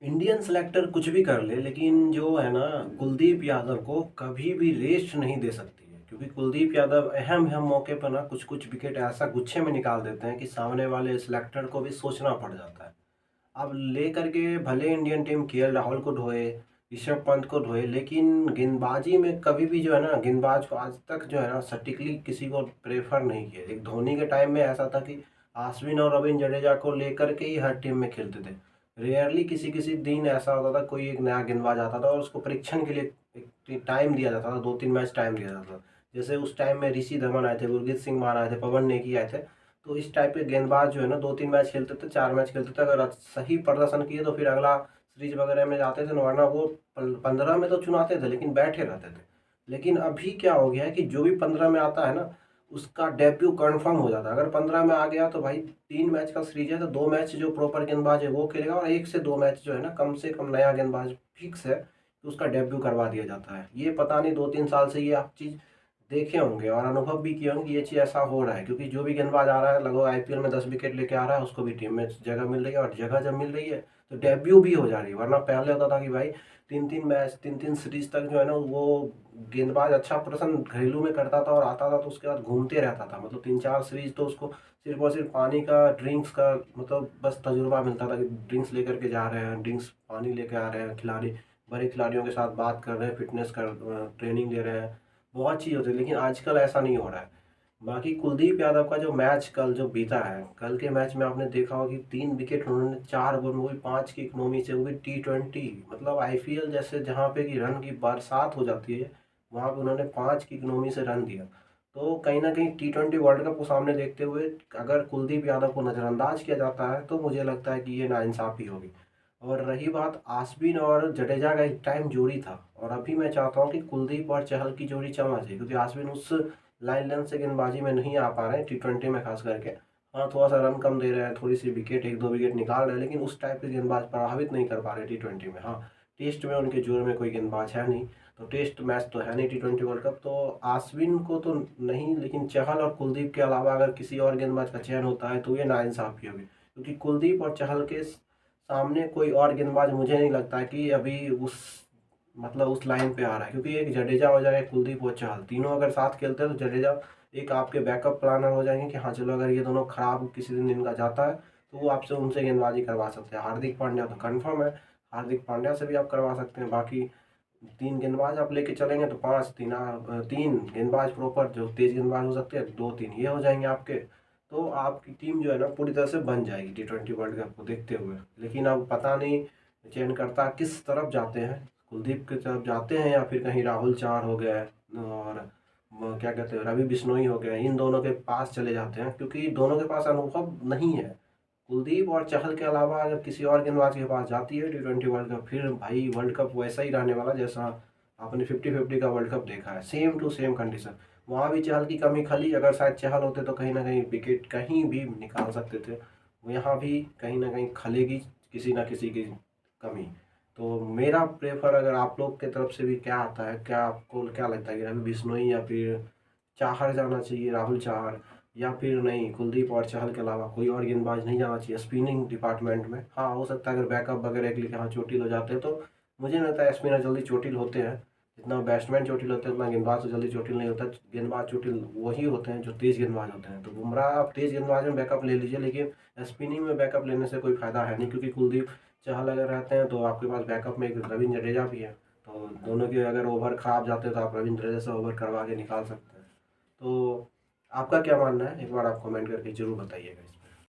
Indian selector कुछ भी कर ले, लेकिन जो है ना, कुलदीप यादव को कभी भी रेस्ट नहीं दे सकती है, क्योंकि कुलदीप यादव अहम अहम मौके पर ना कुछ कुछ विकेट ऐसा गुच्छे में निकाल देते हैं कि सामने वाले सेलेक्टर को भी सोचना पड़ जाता है। अब लेकर के भले इंडियन टीम केएल राहुल को ढोए, ऋषभ पंत को ढोए, लेकिन गेंदबाजी में कभी भी जो है ना, गेंदबाज को आज तक जो है ना सटीकली किसी को प्रेफर नहीं किया। एक धोनी के टाइम में ऐसा था कि अश्विन और रविंद्र जडेजा को लेकर के ही हर टीम में खेलते थे। रेयरली किसी किसी दिन ऐसा होता था कोई एक नया गेंदबाज आता था और उसको परीक्षण के लिए एक टाइम दिया जाता था, 2-3 मैच टाइम दिया जाता था। जैसे उस टाइम में ऋषि धवन आए थे, गुरजीत सिंह मान आए थे, पवन नेगी आए थे। तो इस टाइप के गेंदबाज जो है ना 2-3 मैच खेलते थे, 4 मैच खेलते थे, अगर सही प्रदर्शन किए तो फिर अगला सीरीज वगैरह में जाते थे, वरना वो 15 में तो चुनाते थे लेकिन बैठे रहते थे। लेकिन अभी क्या हो गया है कि जो भी 15 में आता है ना, उसका डेब्यू कंफर्म हो जाता है। अगर 15 में आ गया तो भाई 3 मैच का सीरीज है, तो 2 मैच जो प्रॉपर गेंदबाज है वो खेलेगा, और 1 से 2 मैच जो है ना कम से कम नया गेंदबाज फिक्स है तो उसका डेब्यू करवा दिया जाता है। ये पता नहीं 2-3 साल से ये आप चीज़ देखे होंगे और अनुभव भी किए होंगे कि ये चीज़ ऐसा हो रहा है, क्योंकि जो भी गेंदबाज आ रहा है लगभग आईपीएल में 10 विकेट लेके आ रहा है, उसको भी टीम में जगह मिल रही है, और जगह जब मिल रही है तो डेब्यू भी हो जा रही है। वरना पहले होता था कि भाई 3-3 मैच 3-3 सीरीज तक जो है ना वो गेंदबाज अच्छा प्रदर्शन घरेलू में करता था और आता था, तो उसके बाद घूमते रहता था, मतलब 3-4 सीरीज तो उसको सिर्फ और सिर्फ पानी का, ड्रिंक्स का, मतलब बस तजुर्बा मिलता था कि ड्रिंक्स लेकर के जा रहे हैं, ड्रिंक्स पानी लेके आ रहे हैं खिलाड़ी, बड़े खिलाड़ियों के साथ बात कर रहे हैं, फिटनेस कर ट्रेनिंग ले रहे हैं, बहुत चीज़ होती है। लेकिन आजकल ऐसा नहीं हो रहा है। बाकी कुलदीप यादव का जो मैच कल जो बीता है, कल के मैच में आपने देखा होगा कि 3 विकेट उन्होंने, 4 ओवर में, वो भी 5 की इकोनॉमी से, वो भी T20, मतलब आईपीएल जैसे जहाँ पे कि रन की बरसात हो जाती है, वहाँ पे उन्होंने 5 की इकोनॉमी से रन दिया। तो कहीं ना कहीं T20 वर्ल्ड कप को सामने देखते हुए अगर कुलदीप यादव को नज़रअंदाज किया जाता है तो मुझे लगता है कि ये नाइंसाफ़ी होगी। और रही बात आश्विन और जडेजा का, एक टाइम जोड़ी था, और अभी मैं चाहता हूँ कि कुलदीप और चहल की जोड़ी चलना चाहिए, क्योंकि आश्विन उस लाइन लेंथ से गेंदबाजी में नहीं आ पा रहे हैं T20 में खास करके। हाँ, थोड़ा सा रन कम दे रहे हैं, थोड़ी सी विकेट, 1-2 विकेट निकाल रहे हैं, लेकिन उस टाइप के गेंदबाज प्रभावित नहीं कर पा रहे T20 में। हाँ, टेस्ट में उनके जोर में कोई गेंदबाज है नहीं, तो टेस्ट मैच तो है नहीं T20 वर्ल्ड कप, तो आश्विन को तो नहीं, लेकिन चहल और कुलदीप के अलावा अगर किसी और गेंदबाज का चयन होता है तो ये नाइंसाफ़ी होगी, क्योंकि कुलदीप और चहल के सामने कोई और गेंदबाज मुझे नहीं लगता है कि अभी उस, मतलब उस लाइन पे आ रहा है। क्योंकि एक जडेजा हो जाए, कुलदीप हो, चहल, तीनों अगर साथ खेलते हैं तो जडेजा एक आपके बैकअप प्लानर हो जाएंगे कि हाँ चलो अगर ये दोनों खराब किसी दिन इनका जाता है तो वो आपसे उनसे गेंदबाजी करवा सकते हैं। हार्दिक पांड्या तो कंफर्म है, हार्दिक पांड्या से भी आप करवा सकते हैं। बाकी 3 गेंदबाज आप लेके चलेंगे तो 3 गेंदबाज प्रॉपर जो तेज गेंदबाज हो सकते हैं, 2-3 ये हो जाएंगे आपके। तो आपकी टीम जो है ना पूरी तरह से बन जाएगी T20 वर्ल्ड कप को देखते हुए। लेकिन अब पता नहीं चयनकर्ता किस तरफ जाते हैं, कुलदीप की तरफ जाते हैं या फिर कहीं राहुल चार हो गए और क्या कहते हैं रवि बिश्नोई हो गए, इन दोनों के पास चले जाते हैं, क्योंकि दोनों के पास अनुभव नहीं है। कुलदीप और चहल के अलावा अगर किसी और गेंदबाज के पास जाती है T20 वर्ल्ड कप, फिर भाई वर्ल्ड कप वैसा ही रहने वाला जैसा आपने 50-50 का वर्ल्ड कप देखा है, सेम टू सेम कंडीशन। वहाँ भी चहल की कमी खली, अगर शायद चहल होते तो कहीं ना कहीं विकेट कहीं भी निकाल सकते थे। यहाँ भी कहीं ना कहीं खलेगी किसी ना किसी की कमी। तो मेरा प्रेफर, अगर आप लोग की तरफ से भी क्या आता है, क्या आपको क्या लगता है कि रवि बिश्नोई या फिर चाहर जाना चाहिए, राहुल चाहर, या फिर नहीं कुलदीप और चहल के अलावा कोई और गेंदबाज नहीं जाना चाहिए स्पिनिंग डिपार्टमेंट में? हाँ, हो सकता है अगर बैकअप वगैरह के लिए यहाँ चोटिल हो जाते हैं तो मुझे नहीं लगता है स्पिनर जल्दी चोटिल होते हैं। जितना बैट्समैन चोटिल होते हैं उतना गेंदबाज तो जल्दी चोटिल नहीं होता। गेंदबाज चोटिल वही होते हैं जो तेज़ गेंदबाज होते हैं। तो बुमराह आप तेज़ गेंदबाज में बैकअप ले लीजिए, लेकिन स्पिनिंग में बैकअप लेने से कोई फ़ायदा है नहीं, क्योंकि कुलदीप चहल अगर रहते हैं तो आपके पास बैकअप में एक रविंद्र जडेजा भी है। तो दोनों के अगर ओवर खराब जाते हैं तो आप रविंद्र जडेजा से ओवर करवा के निकाल सकते हैं। तो आपका क्या मानना है, एक बार आप कमेंट करके ज़रूर बताइएगा।